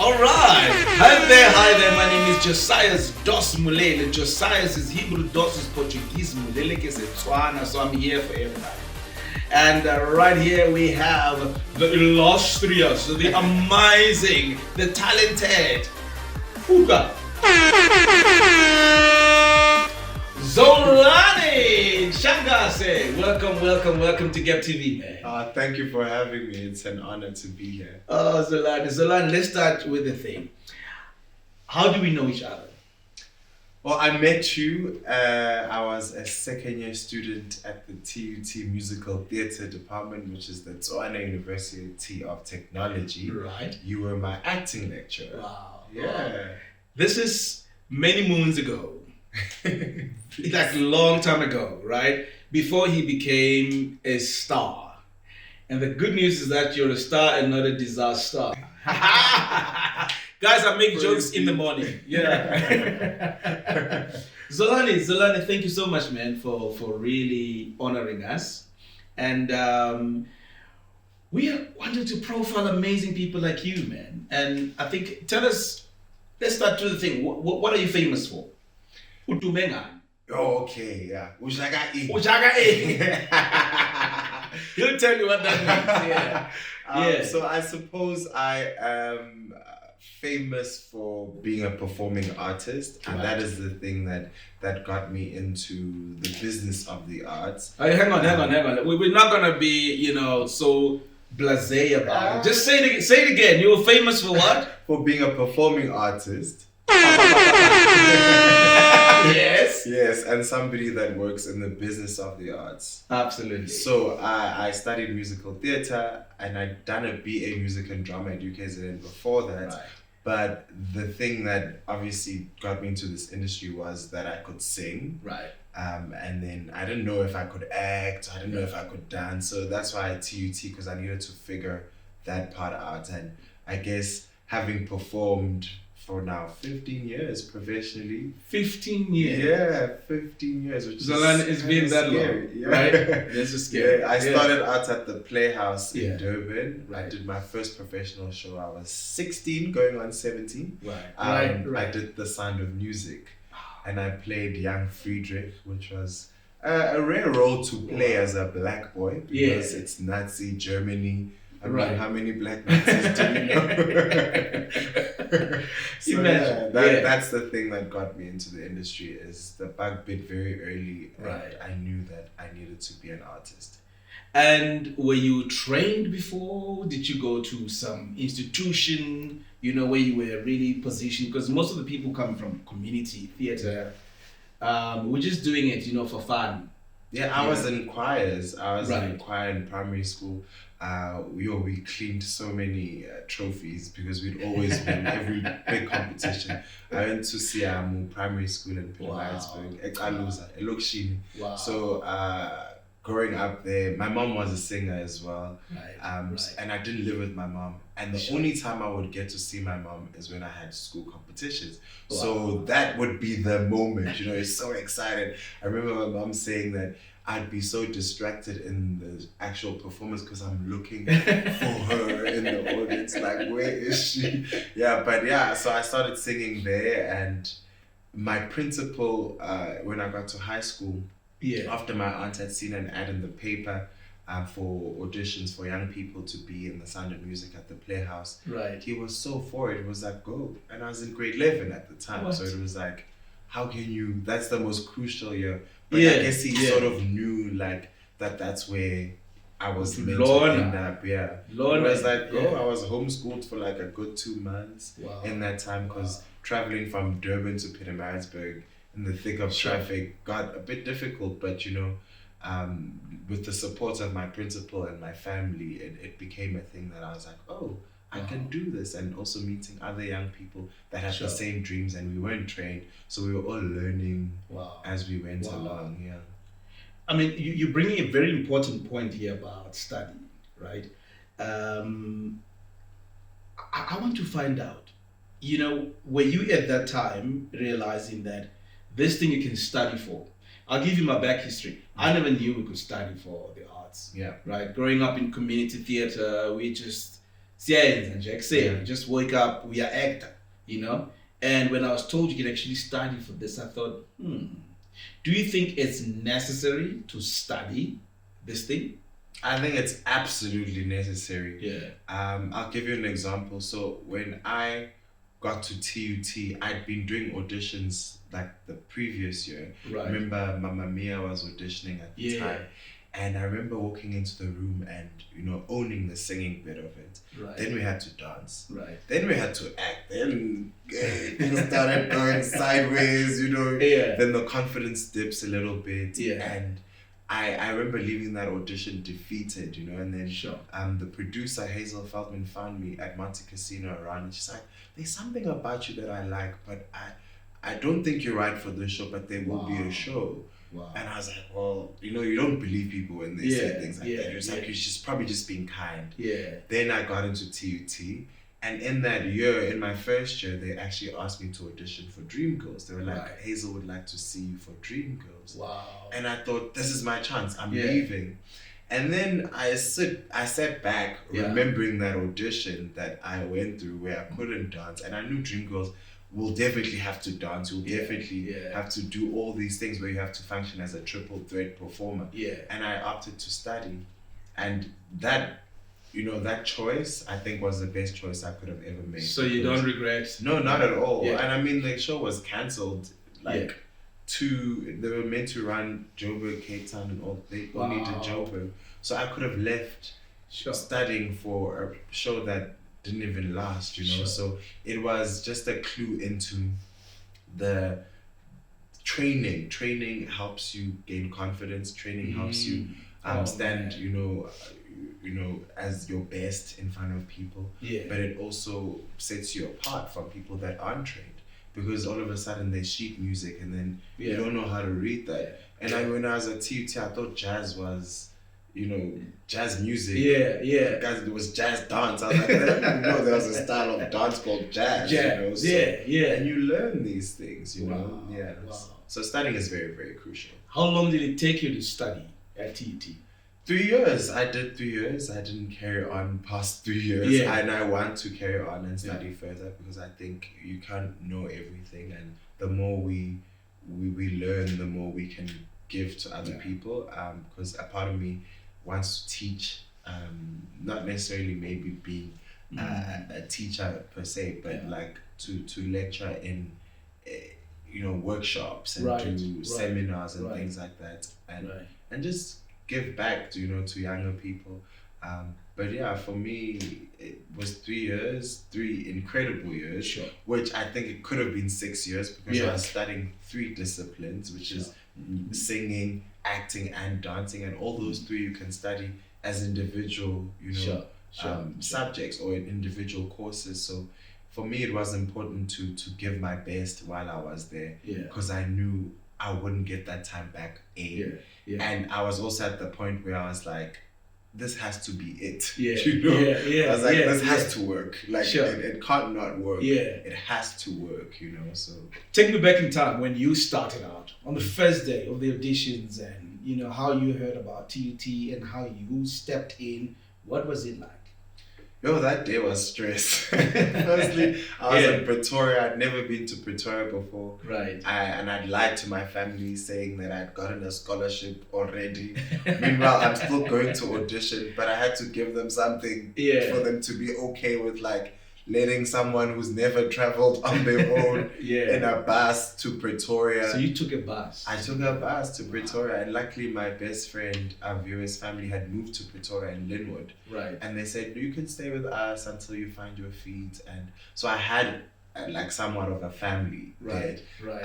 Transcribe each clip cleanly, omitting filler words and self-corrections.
Alright, hi there, my name is Josiah's Dos Mulele. Josiah's is Hebrew, Dos is Portuguese, Mulele is Tswana, so I'm here for everybody. And right here we have the illustrious, the amazing, the talented Fuka Zolani Shangase. Welcome to GAPTV, man. Thank you for having me. It's an honor to be here. Oh, Zolani, let's start with the thing. How do we know each other? Well, I met you. I was a second year student at the TUT Musical Theatre Department, which is the Zolani University of Technology. Right. You were my acting lecturer. Wow. Yeah. This is many moons ago. Like a long time ago, right? Before he became a star. And the good news is that you're a star and not a disaster. Guys, I make jokes in the morning. Yeah. Zolani, thank you so much, man, for really honoring us. And we wanted to profile amazing people like you, man. And I think, tell us, let's start with the thing. What are you famous for? Utumenga. Oh, okay, yeah. Ujaga He'll tell you what that means. Yeah. So I suppose I am famous for being a performing artist, and that is the thing that got me into the business of the arts. Hang on. We're not gonna be, so blasé about it. Just say it again. You were famous for what? For being a performing artist. Yes, and somebody that works in the business of the arts. Absolutely. So I studied musical theatre, and I'd done a BA Music and Drama at UKZN before that. Right. But the thing that obviously got me into this industry was that I could sing. Right. And then I didn't know if I could act, I didn't know if I could dance. So that's why I TUT, because I needed to figure that part out. And I guess having performed for now 15 years professionally. 15 years? Yeah, 15 years. Which Zolani, it's been that scary. long, right? This is scary. Yeah, I started out at the Playhouse in Durban. Right. I did my first professional show. I was 16, going on 17. Right. I did The Sound of Music. And I played young Friedrich, which was a rare role to play as a black boy, because it's Nazi Germany. I mean, how many black Nazis do you know? So that's the thing that got me into the industry, is the bug bit very early. Right. I knew that I needed to be an artist. And were you trained before? Did you go to some institution, where you were really positioned? Because most of the people come from community theatre. We're just doing it, for fun. Yeah, I was in choirs. I was in choir in primary school. We cleaned so many trophies because we'd always win every big competition. I went to Siamu Primary School in Pietermaritzburg, Ekaluza, Elokshini. Wow. So growing up there, my mom was a singer as well. Right. And I didn't live with my mom. And the only time I would get to see my mom is when I had school competitions. Wow. So that would be the moment, it's so excited. I remember my mom saying that I'd be so distracted in the actual performance because I'm looking for her in the audience, like, where is she? So I started singing there, and my principal, when I got to high school, after my aunt had seen an ad in the paper for auditions for young people to be in The Sound of Music at the Playhouse, he was so for it. It was like, go. And I was in grade 11 at the time, so it was like, how can you, that's the most crucial year. But I guess he sort of knew that's where I was meant to end up. It was like, I was homeschooled for like a good 2 months in that time, because traveling from Durban to Pietermaritzburg in the thick of traffic got a bit difficult. But with the support of my principal and my family, it became a thing that I was like, oh, I can do this. And also meeting other young people that had the same dreams, and we weren't trained, so we were all learning as we went along. I mean, you're bringing a very important point here about study, right? I want to find out, were you at that time realizing that this thing you can study for? I'll give you my back history. I never knew we could study for the arts. Yeah. Right? Growing up in community theatre, we just You just wake up, we are actor, And when I was told you can actually study for this, I thought, do you think it's necessary to study this thing? I think it's absolutely necessary. Yeah. I'll give you an example. So when I got to TUT, I'd been doing auditions like the previous year. Right. I remember Mamma Mia was auditioning at the time. And I remember walking into the room and, owning the singing bit of it. Right. Then we had to dance. Right. Then we had to act. Then things started going sideways, Yeah. Then the confidence dips a little bit. Yeah. And I remember leaving that audition defeated, and then Sure. The producer, Hazel Feldman, found me at Monte Casino around, and she's like, there's something about you that I like, but I don't think you're right for this show, but there will be a show. Wow. And I was like, well, you don't believe people when they say things like that. It's like, she's probably just being kind. Yeah. Then I got into TUT. And in that year, in my first year, they actually asked me to audition for Dreamgirls. They were like, Hazel would like to see you for Dreamgirls. Wow. And I thought, this is my chance. I'm leaving. And then I sat back remembering that audition that I went through where I couldn't dance. And I knew Dreamgirls will definitely have to dance. You'll definitely have to do all these things where you have to function as a triple threat performer. Yeah. And I opted to study. And that choice, I think, was the best choice I could have ever made. So you don't regret? No, not at all. Yeah. And I mean, the show was cancelled. They were meant to run Joburg, Cape Town, and all. They only did Joburg. So I could have left studying for a show that didn't even last, Sure. So it was just a clue into the training. Training helps you gain confidence. Training helps you stand, as your best in front of people. Yeah. But it also sets you apart from people that aren't trained, because all of a sudden there's sheet music and then you don't know how to read that. And when I was at TUT, I thought jazz was, jazz music. Yeah. Guys, it was jazz dance. I was like, I didn't even know there was a style of dance called jazz. So, and you learn these things, Wow. Yeah. Wow. So studying is very, very crucial. How long did it take you to study at TUT? 3 years. I did 3 years. I didn't carry on past 3 years. Yeah. And I want to carry on and study further, because I think you can't know everything. And the more we learn, the more we can give to other people. Because a part of me wants to teach, not necessarily maybe being a teacher per se, but like to lecture in, workshops and do seminars and things like that. And just give back to younger people. But yeah, for me, it was 3 years, 3 incredible years, which I think it could have been 6 years, because I was studying 3 disciplines, which is singing, acting, and dancing, and all those 3 you can study as individual, subjects or in individual courses. So for me, it was important to give my best while I was there, because I knew I wouldn't get that time back. And I was also at the point where I was like, this has to be it. I was like, this has to work. Like, it can't not work. It has to work, So take me back in time when you started out on the first day of the auditions, and how you heard about TUT and how you stepped in. What was it like? That day was stress. Firstly, I was in Pretoria. I'd never been to Pretoria before. Right. And I'd lied to my family saying that I'd gotten a scholarship already. Meanwhile, I'm still going to audition, but I had to give them something for them to be okay with, like letting someone who's never traveled on their own in a bus to Pretoria. So you took a bus? I took a bus to Pretoria, and luckily my best friend, our viewers' family, had moved to Pretoria in Linwood. Right. And they said, you can stay with us until you find your feet. And so I had like somewhat of a family there. Right.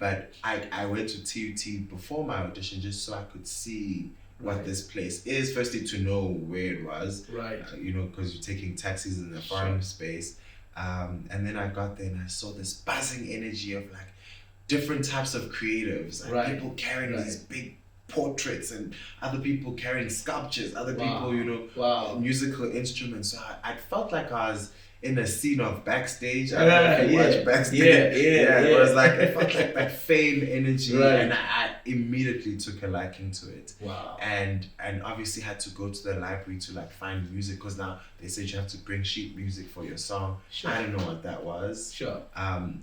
But I went to TUT before my audition just so I could see what this place is. Firstly, to know where it was. Right. Because you're taking taxis in the foreign space. And then I got there and I saw this buzzing energy of like different types of creatives. Like people carrying these big portraits and other people carrying sculptures, other people, you know, musical instruments. So I felt like I was in a scene of Backstage. I don't know if you watch Backstage. It was like, it felt like that fame energy, and I immediately took a liking to it. And obviously had to go to the library to like find music, because now they said you have to bring sheet music for your song. I didn't know what that was.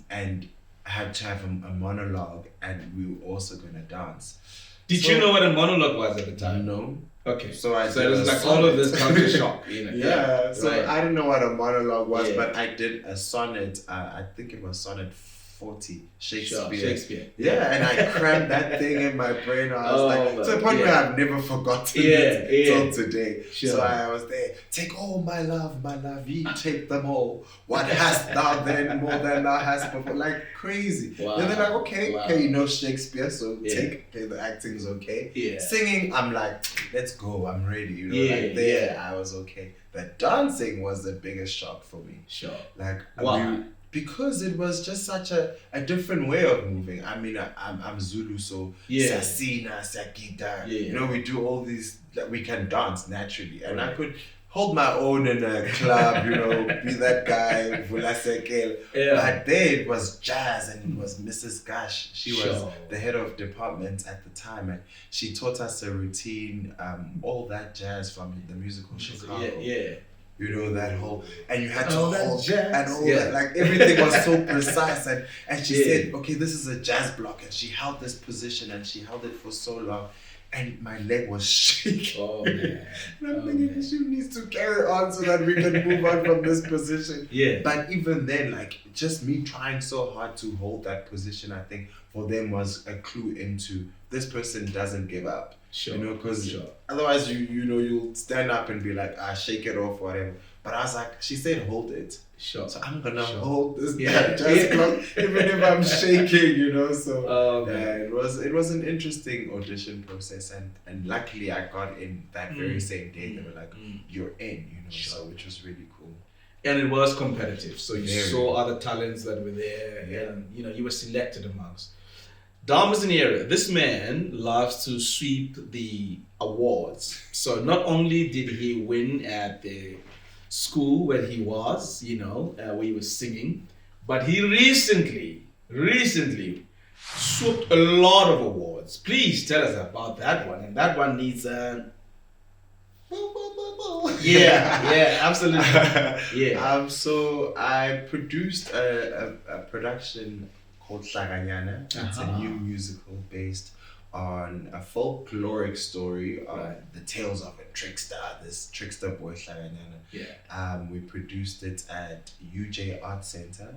And I had to have a monologue, and we were also gonna dance. Did you know what a monologue was at the time? No. Okay. So it was like all of this culture shock, you know. So I didn't know what a monologue was, but I did a sonnet. I think it was sonnet 40, Shakespeare. Yeah, and I crammed that thing in my brain. I was to the point where I've never forgotten it till today. So I was there. Take all my love, ye take them all. What hast thou then more than thou hast before? Like crazy. And they're like, okay, you know Shakespeare, so the acting's okay. Singing, I'm like, let's go, I'm ready. You know, I was okay. The dancing was the biggest shock for me. Like, why? Because it was just such a different way of moving. I mean, I'm Zulu, so Sasina, Sakita, you know, we do all these, we can dance naturally. And I could hold my own in a club, you know, be that guy, Vula Sekel. But there it was jazz, and it was Mrs. Gash. She was the head of department at the time, and she taught us a routine, all that jazz from the musical Chicago. You know, that whole, and you had to hold and all that, like everything was so precise. And she said, okay, this is a jazz block, and she held this position, and she held it for so long, and my leg was shaking. And I'm thinking, she needs to carry on so that we can move on from this position. But even then, like, just me trying so hard to hold that position, I think for them was a clue into this person doesn't give up. You know, because otherwise you know, you'll stand up and be like, shake it off, whatever. But I was like, she said hold it. So I'm gonna hold this jazz clock even if I'm shaking, you know. So it was an interesting audition process, and luckily I got in that very same day. They were like, you're in, you know, so which was really cool. And it was competitive, so you saw other talents that were there, and you know, you were selected amongst. Dom is an area. This man loves to sweep the awards. So not only did he win at the school where he was, you know, where he was singing, but he recently swooped a lot of awards. Please tell us about that one. And that one needs a... absolutely. So I produced a production called Hlaganyana. It's a new musical based on a folkloric story of the tales of a trickster, this trickster boy Hlaganyana. We produced it at UJ Art Center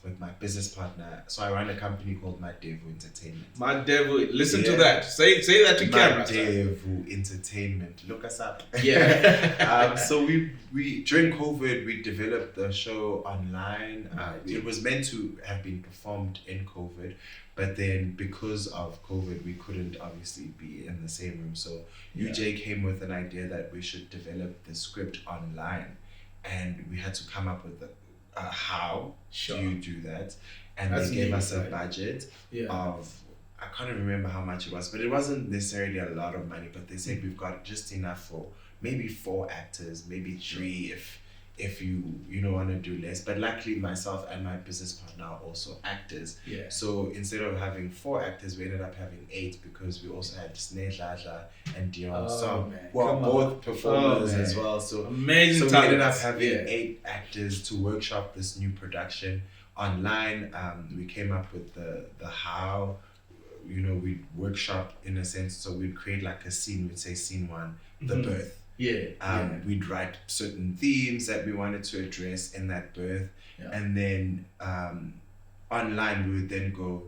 with my business partner. So I run a company called My Devu Entertainment. My Devu, listen to that. Say that to camera. My Devu Entertainment. Look us up. So we during COVID we developed the show online. It was meant to have been performed in COVID, but then because of COVID we couldn't obviously be in the same room. So UJ came with an idea that we should develop the script online, and we had to come up with how do you do that, and they gave us a budget of, I can't even remember how much it was, but it wasn't necessarily a lot of money, but they said we've got just enough for maybe 4 actors, maybe 3 if you don't want to do less. But luckily myself and my business partner are also actors. So instead of having 4 actors, we ended up having 8, because we also had Sneh Dladla and Dion Song, who are both performers as well. So amazing. So we ended up having 8 actors to workshop this new production online. We came up with the how, you know, we'd workshop in a sense. So we'd create like a scene. We'd say scene 1, the birth. We'd write certain themes that we wanted to address in that birth, and then online we would then go,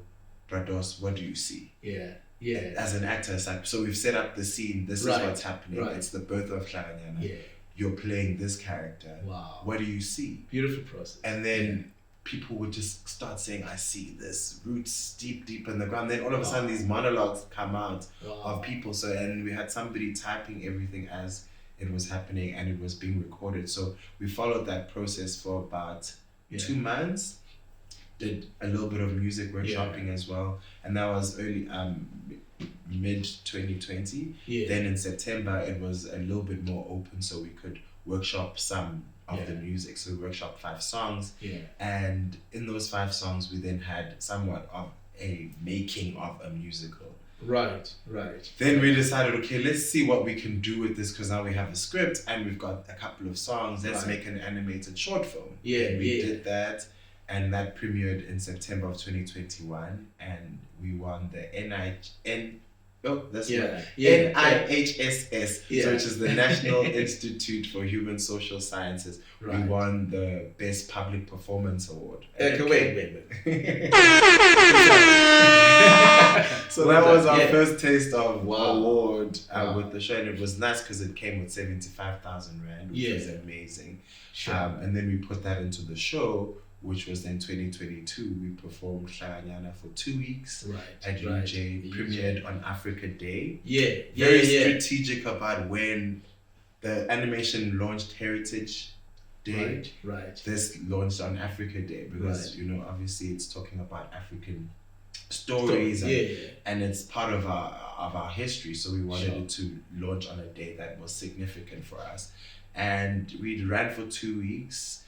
Brados, what do you see? As an actor, it's like, so we've set up the scene. This is what's happening. It's the birth of Hlaganyana. You're playing this character. Wow. What do you see? Beautiful process. And then people would just start saying, I see this, roots deep in the ground. Then all of a sudden these monologues come out of people. So, and we had somebody typing everything as it was happening, and it was being recorded. So we followed that process for about 2 months, did a little bit of music workshopping as well. And that was early, mid 2020. Yeah. Then in September it was a little bit more open, so we could workshop some of the music. So we workshopped 5 songs. Yeah. And in those 5 songs, we then had somewhat of a making of a musical. Right. Then we decided, okay, let's see what we can do with this, because now we have a script and we've got a couple of songs. Let's make an animated short film. Yeah. And we did that, and that premiered in September of 2021, and we won the NIHSS, so which is the National Institute for Human Social Sciences. Right. We won the Best Public Performance Award. Wait. So that was our first taste of award with the show, and it was nice because it came with 75,000 rand, which was amazing. Sure. And then we put that into the show, which was then 2022. We performed Shangase for 2 weeks at UJ, premiered on Africa Day. Very strategic about when the animation launched Heritage Day. This launched on Africa Day because obviously it's talking about African stories and it's part of our history. So we wanted it to launch on a day that was significant for us, and we ran for 2 weeks.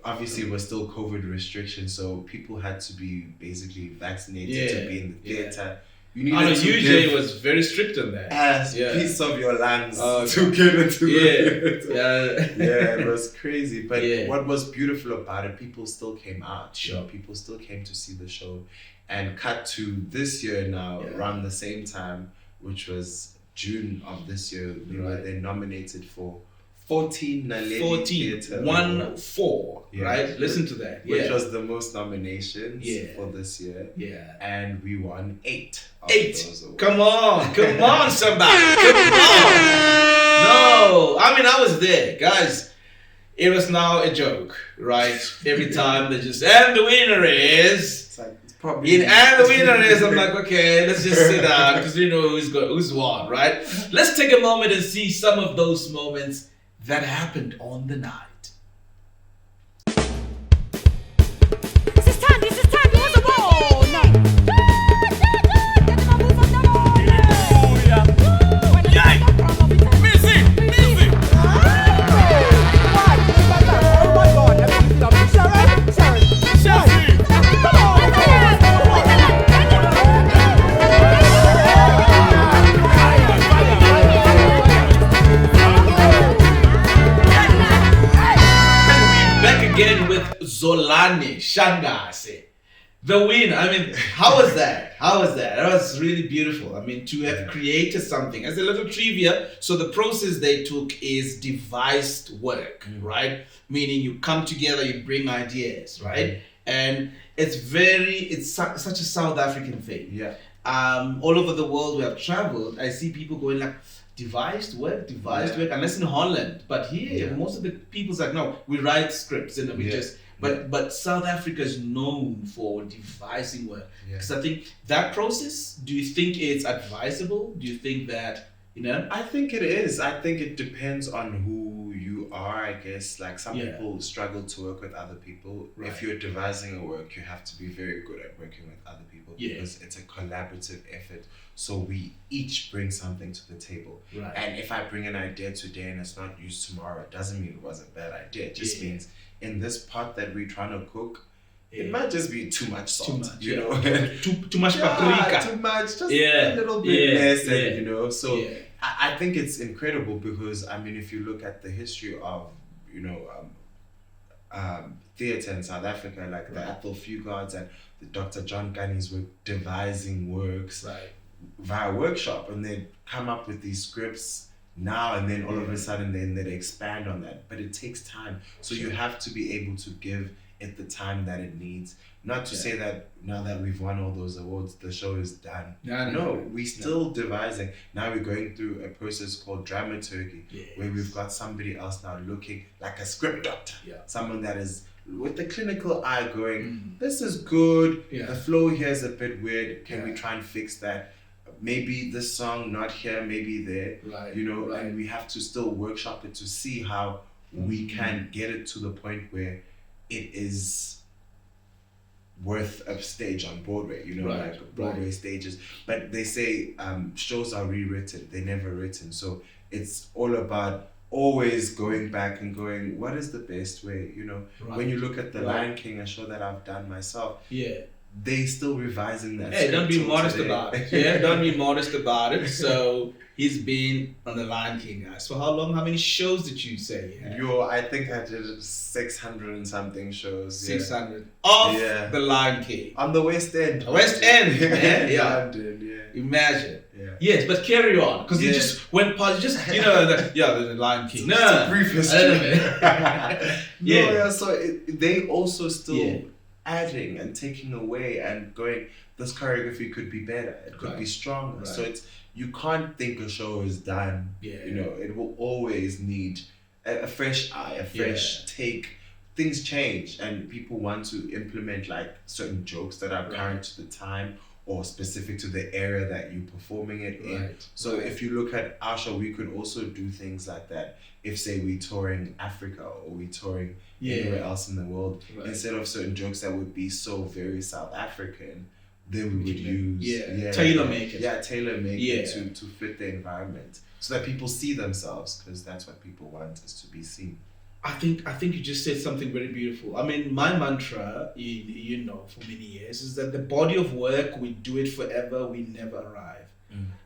Obviously, it was still COVID restrictions, so people had to be basically vaccinated to be in the theater. You needed to UJ was very strict on that. A piece of your lungs to get into the theater. It was crazy. But what was beautiful about it, people still came out. People still came to see the show. And cut to this year now, around the same time, which was June of this year, we were then nominated for 14 Theatre 1-4, right? Listen to that. Which was the most nominations for this year. And we won 8 of those awards. Come on, somebody. Come on. No, I mean, I was there. Guys, it was now a joke, right? Every time they just, and the winner is... And the winner is, I'm like, okay, let's just sit down because we know who's won, right? Let's take a moment and see some of those moments that happened on the night. This is time, you want the ball now. Zolani, Shangase, the win. I mean, how was that? That was really beautiful. I mean, to have created something. As a little trivia, so the process they took is devised work, right? Meaning you come together, you bring ideas, right? And it's such a South African thing. All over the world we have traveled, I see people going like, devised work, unless in Holland. But here, most of the people's like, no, we write scripts and we just... But South Africa is known for devising work. Because I think that process, do you think it's advisable? Do you think that, I think it is. I think it depends on who you are, I guess. Like some people struggle to work with other people. If you're devising a work, you have to be very good at working with other people because it's a collaborative effort. So we each bring something to the table. And if I bring an idea today and it's not used tomorrow, it doesn't mean it was a bad idea. It just means in this pot that we're trying to cook, it might just be too much salt, you know. too much paprika. Too much, just a little bit less, and So I think it's incredible because I mean, if you look at the history of theatre in South Africa, like the Athol Fugard's and the Dr. John Gunny's were devising works via workshop, and they come up with these scripts now and then all of a sudden then they expand on that, but it takes time, so you have to be able to give it the time that it needs. Not to say that now that we've won all those awards the show is done. No, we're still devising. Now we're going through a process called dramaturgy, where we've got somebody else now looking like a script doctor, someone that is with the clinical eye going, this is good, the flow here is a bit weird, can we try and fix that? Maybe this song not here, maybe there, and we have to still workshop it to see how we can get it to the point where it is worth of stage on Broadway, you know, Right, like Broadway stages. But they say shows are rewritten, they're never written. So it's all about always going back and going, what is the best way, you know? Right. When you look at The Right. Lion King, a show that I've done myself, Yeah. they still revising that. Hey, don't be script till modest today. about it. Yeah, don't be modest about it. So he's been on The Lion King, guys. For how long? How many shows did you say you had? I think I did 600 and something shows. 600 of Yeah. The Lion King. On the West End. West End, man. Yeah. London, yeah. Imagine. Yeah. Yes, but carry on, because you Yeah. just went past. You just, you know, the Lion King. It's a brief history. Yeah. Yeah, so they also still Yeah. adding and taking away and going, this choreography could be better, it could be Right. stronger. Right. So you can't think a show is done. Yeah. You know, it will always need a fresh eye, a fresh take. Things change and people want to implement like certain jokes that are Right. current to the time or specific to the area that you're performing it in. Right. So if you look at our show, we could also do things like that. If say we're touring Africa or we're touring anywhere else in the world, Right. instead of certain jokes that would be so very South African, then we would could use tailor make it. Yeah, tailor make Yeah. it to fit the environment so that people see themselves, because that's what people want, is to be seen. I think you just said something very beautiful. I mean, my mantra, you know, for many years, is that the body of work, we do it forever, we never arrive.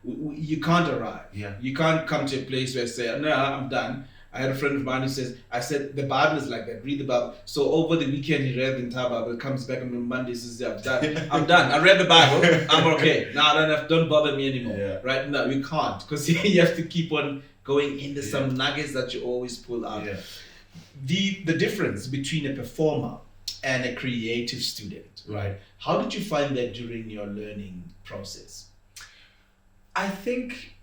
You can't arrive. Yeah. You can't come to a place where say, no, I'm done. I had a friend of mine who says, I said, the Bible is like that, read the Bible. So over the weekend, he read the entire Bible, comes back on Monday, says, I'm done. I'm done. I read the Bible, I'm okay. Now don't bother me anymore. Yeah. Right? No, you can't, because you have to keep on going into some nuggets that you always pull out. Yeah. The difference between a performer and a creative student, right? How did you find that during your learning process? I think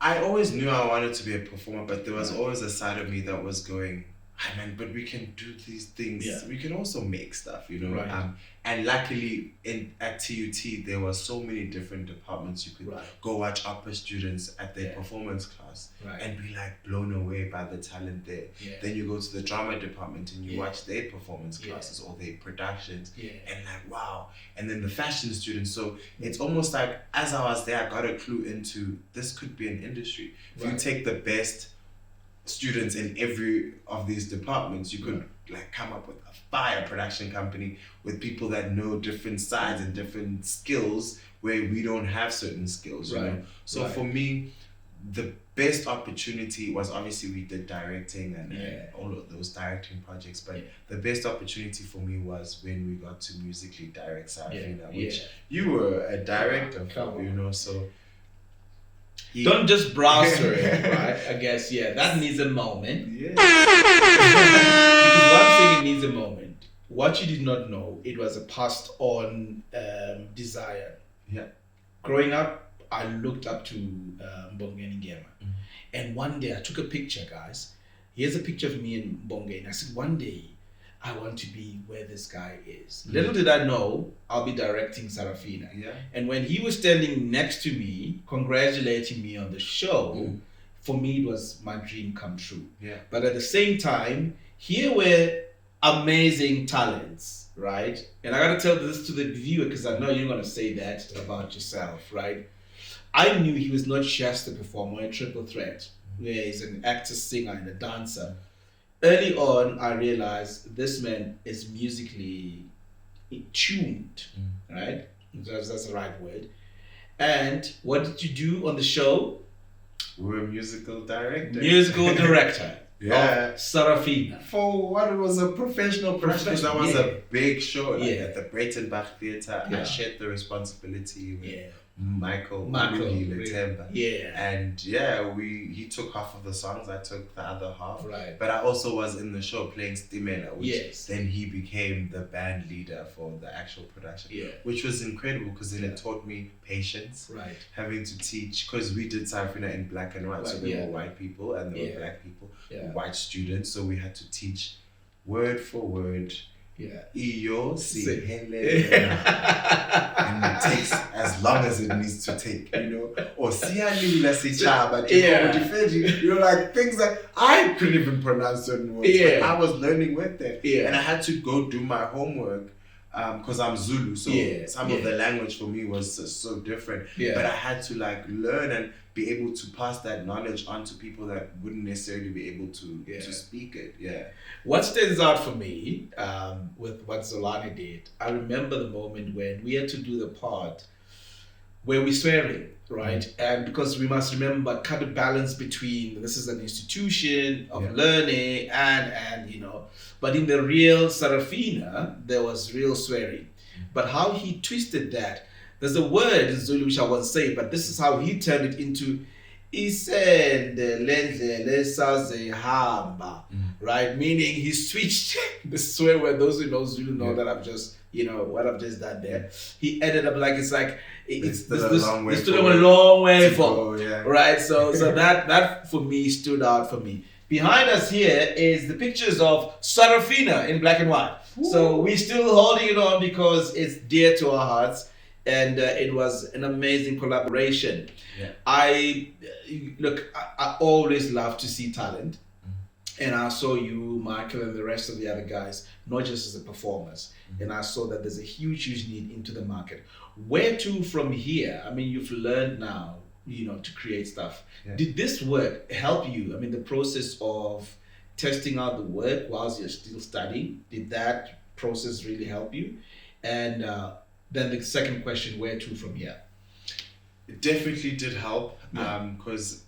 I always knew I wanted to be a performer, but there was always a side of me that was going, "Ah, man, but we can do these things. Yeah. We can also make stuff, you know." Right. And luckily, at TUT, there were so many different departments. You could Right. go watch upper students at their Yeah. performance class Right. and be like blown away by the talent there. Yeah. Then you go to the drama department and you Yeah. watch their performance Yeah. classes or their productions. Yeah. And like, wow. And then the fashion students. So it's almost like, as I was there, I got a clue into this could be an industry. If you Right. take the best students in every of these departments, you could like come up with a fire production company with people that know different sides and different skills where we don't have certain skills, you Right. know? So Right. for me, the best opportunity was, obviously we did directing and all of those directing projects, but the best opportunity for me was when we got to musically direct Sarafina, which you were a director Come for, on. you know, so Don't just browse through it, right? I guess, that needs a moment. yeah. Because what I'm saying, it needs a moment. What you did not know, it was a passed on desire. Yeah. Growing up, I looked up to Mbongeni Ngema. And one day I took a picture, guys. Here's a picture of me and Mbongeni. I said, one day I want to be where this guy is. Little did I know, I'll be directing Sarafina. Yeah. And when he was standing next to me, congratulating me on the show, for me it was my dream come true. Yeah. But at the same time, here were amazing talents, right? And I gotta tell this to the viewer because I know you're gonna say that about yourself, right? I knew he was not just a performer, a triple threat, where he's an actor, singer, and a dancer. Early on, I realized this man is musically tuned, right? That's the right word. And what did you do on the show? We were musical director. Musical director Yeah. of Sarafina. For what was a professional production, that was a big show. Like Yeah. at the Breitenbach Theatre, Yeah. I shared the responsibility with Yeah. Michael really. Letemba. Yeah. And he took half of the songs, I took the other half. Right. But I also was in the show playing Stimela, which Yes. then he became the band leader for the actual production. Yeah. Which was incredible because then it taught me patience. Right. Having to teach, because we did Sarafina in black and white, so Right, there yeah. were white people and there Yeah. were black people, Yeah. white students, so we had to teach word for word. Yeah. Iyo si Si- hele. And it takes as long as it needs to take, you know. Or siyalila sichaba, you know, like things that I couldn't even pronounce certain words. Yeah. But I was learning with them. Yeah. And I had to go do my homework because I'm Zulu, so some of the language for me was so different. Yeah. But I had to like learn and be able to pass that knowledge on to people that wouldn't necessarily be able to speak it. Yeah. What stands out for me with what Zolani did, I remember the moment when we had to do the part where we're swearing, right? And because we must remember kind of balance between this is an institution of learning and you know, but in the real Sarafina, there was real swearing. But how he twisted that, there's a word in Zulu which I won't say, but this is how he turned it into isende lendlela esazehamba, right? Meaning he switched the swear word. Those who know Zulu know that I've just, you know, what I've just done there. He ended up like, it's like, it's still a long way for, right? So that for me stood out for me. Behind us here is the pictures of Sarafina in black and white. Ooh. So we're still holding it on because it's dear to our hearts. And it was an amazing collaboration. Yeah. I always love to see talent. And I saw you, Michael, and the rest of the other guys, not just as a performers. And I saw that there's a huge need into the market. Where to from here? I mean, you've learned now, you know, to create stuff. Yeah. Did this work help you? I mean, the process of testing out the work whilst you're still studying, did that process really help you? And then the second question, where to from here? It definitely did help because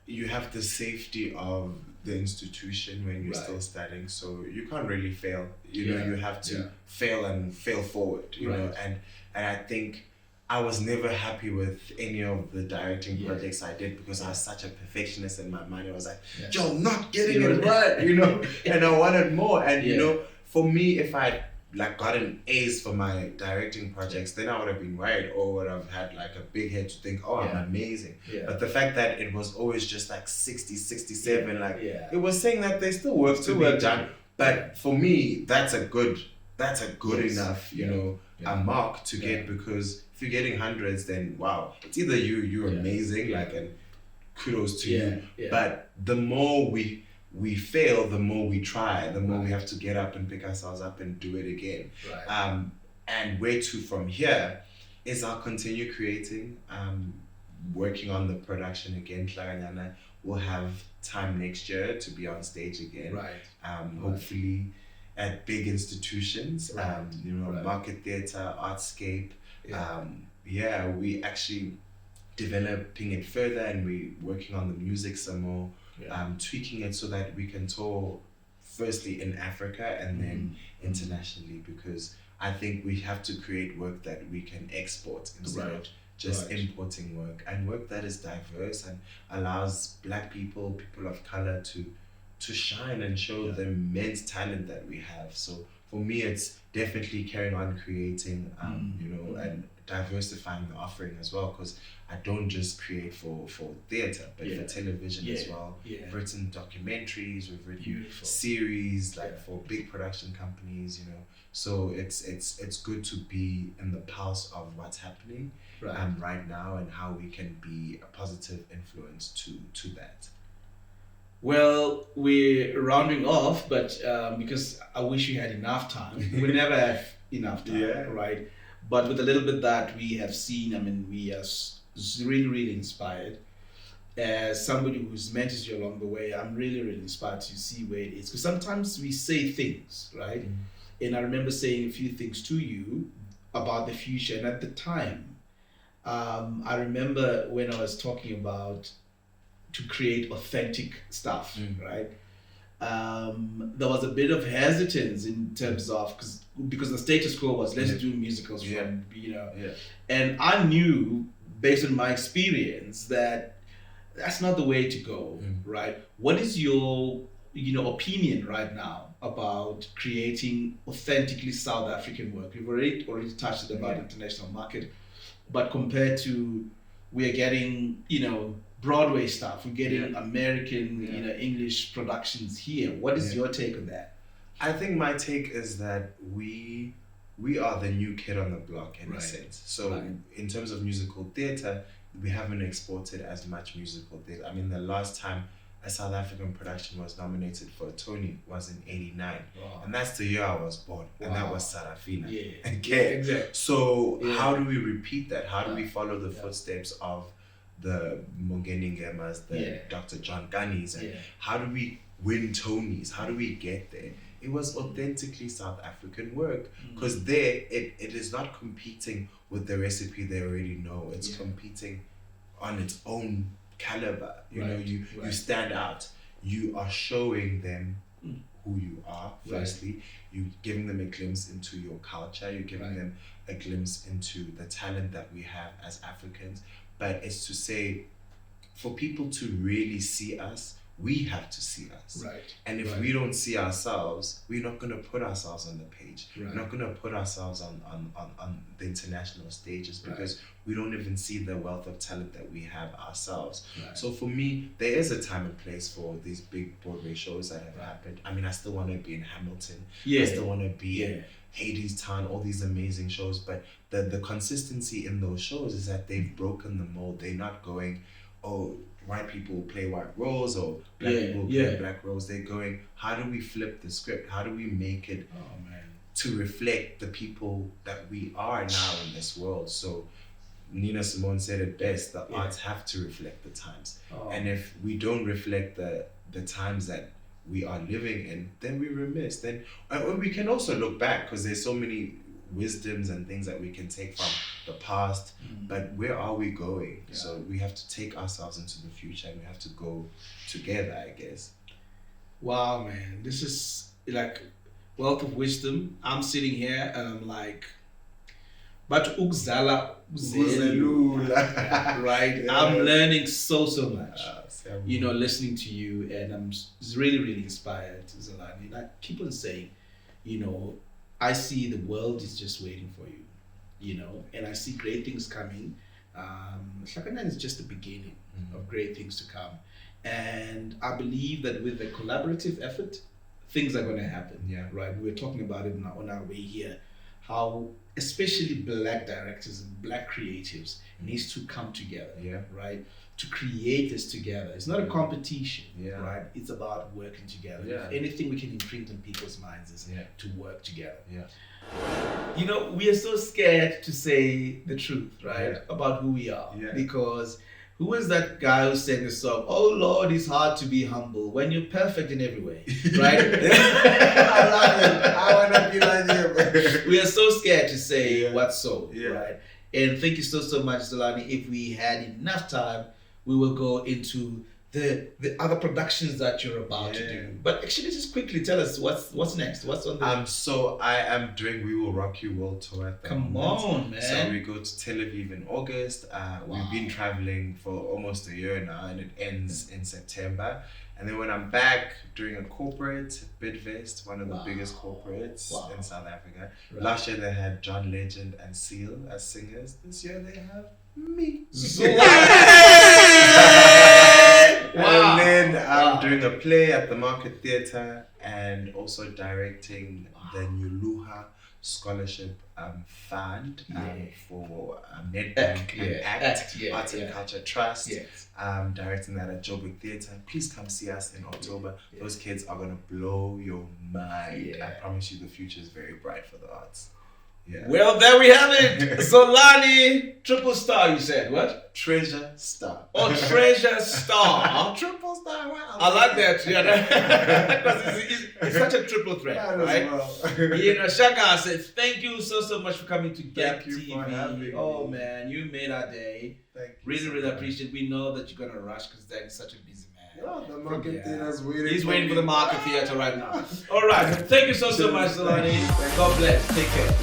you have the safety of the institution when you're still studying, so you can't really fail. You know, you have to fail and fail forward. You know, and I think I was never happy with any of the directing projects I did because I was such a perfectionist in my mind. I was like, yo, I'm not getting it right, you know, and I wanted more. And you know, for me, if I like gotten A's for my directing projects, then I would have been worried or would have had like a big head to think, oh, I'm amazing. But the fact that it was always just like 60, 67, it was saying that there's still work to be done. But for me, that's a good enough, you know, a mark to get, because if you're getting hundreds, then wow, it's either you're amazing, like, and kudos to you. But the more we fail, the more we try, the more we have to get up and pick ourselves up and do it again. And where to from here is I'll continue creating, working on the production again. Tlaganyana will have time next year to be on stage again. Hopefully at big institutions, you know, Market Theatre, Artscape. We actually developing it further, and we're working on the music some more. Tweaking it so that we can tour firstly in Africa and then internationally, because I think we have to create work that we can export instead of just importing work, and work that is diverse and allows Black people, people of color to shine and show the immense talent that we have. So for me, it's definitely carrying on creating, you know, and diversifying the offering as well, because I don't just create for theatre, but for television as well. We've written documentaries, we've written series, like for big production companies, you know. So it's good to be in the pulse of what's happening right now, and how we can be a positive influence to that. Well, we're rounding off, but because I wish we had enough time. We never have enough time, right? But with a little bit that we have seen, I mean, we are really, really inspired. As somebody who's mentored you along the way, I'm really, really inspired to see where it is. Because sometimes we say things, right? And I remember saying a few things to you about the future. And at the time, I remember when I was talking about to create authentic stuff, right? There was a bit of hesitance in terms of, because the status quo was let's do musicals from, you know, and I knew based on my experience that that's not the way to go, right? What is your, you know, opinion right now about creating authentically South African work? We've already touched about international market, but compared to, we're getting, you know, Broadway stuff, we're getting American, you know, English productions here. What is your take on that? I think my take is that we are the new kid on the block in a sense. So in terms of musical theatre, we haven't exported as much musical theatre. I mean, the last time a South African production was nominated for a Tony was in '89, Wow. and that's the year I was born, and that Wow. was Sarafina. Yeah. Okay. Yeah, exactly. So Yeah. how do we repeat that? How do we Yeah. follow the Yeah. footsteps of the Mongeni Ngemas, the Yeah. Dr. John Gunnies, and Yeah. how do we win Tonys? How do we get there? It was authentically South African work, because there it is not competing with the recipe they already know. It's Yeah. competing on its own caliber. You know, Right, you right. stand out. You are showing them who you are. Right. Firstly, you giving them a glimpse into your culture. You're giving Right. them a glimpse into the talent that we have as Africans. But it's to say, for people to really see us, we have to see us. Right. And if Right. we don't see ourselves, we're not going to put ourselves on the page. Right. We're not going to put ourselves on the international stages, because we don't even see the wealth of talent that we have ourselves. Right. So for me, there is a time and place for these big Broadway shows that have Right. happened. I mean, I still want to be in Hamilton. Yeah. I still want to be Yeah. in Hades Town, all these amazing shows. But the consistency in those shows is that they've broken the mold. They're not going, oh, white people play white roles or black Yeah, people play yeah. black roles. They're going, how do we flip the script? How do we make it Oh man. to reflect the people that we are now in this world? So Nina Simone said it best, the Yeah. arts have to reflect the times. Oh. And if we don't reflect the times that we are living in, then we remiss. Then we can also look back, because there's so many wisdoms and things that we can take from the past, but where are we going? Yeah. So we have to take ourselves into the future, and we have to go together, I guess. Wow, man, this is like wealth of wisdom. I'm sitting here and I'm like, but ukuzala uzelu, right? Yeah. I'm learning so much. So- You know, listening to you, and I'm really inspired, Zolani. And I keep on saying, you know, I see the world is just waiting for you, you know, and I see great things coming. Shakana is just the beginning of great things to come. And I believe that with a collaborative effort, things are going to happen. Yeah. Right. We were talking about it on our way here, how especially black directors and black creatives needs to come together. Yeah. Right. To create this together. It's not a competition. Yeah. Right. It's about working together. Yeah. If anything we can imprint on people's minds is Yeah. to work together. Yeah. You know, we are so scared to say the truth, right? Yeah. About who we are. Yeah. Because who is that guy who sang the song, "Oh Lord, it's hard to be humble when you're perfect in every way," right? I love it. I want to be like you. We are so scared to say Yeah. what's so, Yeah. right? And thank you so much, Zolani. If we had enough time, we will go into the other productions that you're about to Yeah. do. But actually, just quickly tell us what's next. What's on the So I am doing We Will Rock You World Tour at the Come moment. on, man. So we go to Tel Aviv in August. We've been traveling for almost a year now, and it ends in September. And then when I'm back doing a corporate, Bidvest, one of the Wow. biggest corporates Wow. in South Africa. Right. Last year they had John Legend and Seal as singers. This year they have me. Wow. And then I'm Wow. doing a play at the Market Theatre, and also directing the Nyuluha Scholarship Fund for Nedbank and ACT, Arts and Culture Trust. Yes. Directing that at Joburg Theatre. Please come see us in October. Yeah. Those kids are going to blow your mind. Yeah. I promise you the future is very bright for the arts. Yeah. Well, there we have it. Zolani, triple star, you said. What? Treasure Star. Oh, treasure star. Triple star. Wow. I like that. Yeah, because it's such a triple threat, Might as right? well. You know, Shangase, thank you so much for coming to Thank you GAPTV. for having me. Oh man, you made our day. Thank you. Really so much. appreciate it. We know that you're gonna rush because Dan's such a busy man. Oh, the Market Yeah. Theatre's waiting. He's waiting for me. the Market Theatre right now. All right, thank you so much, Zolani. God bless. Take care.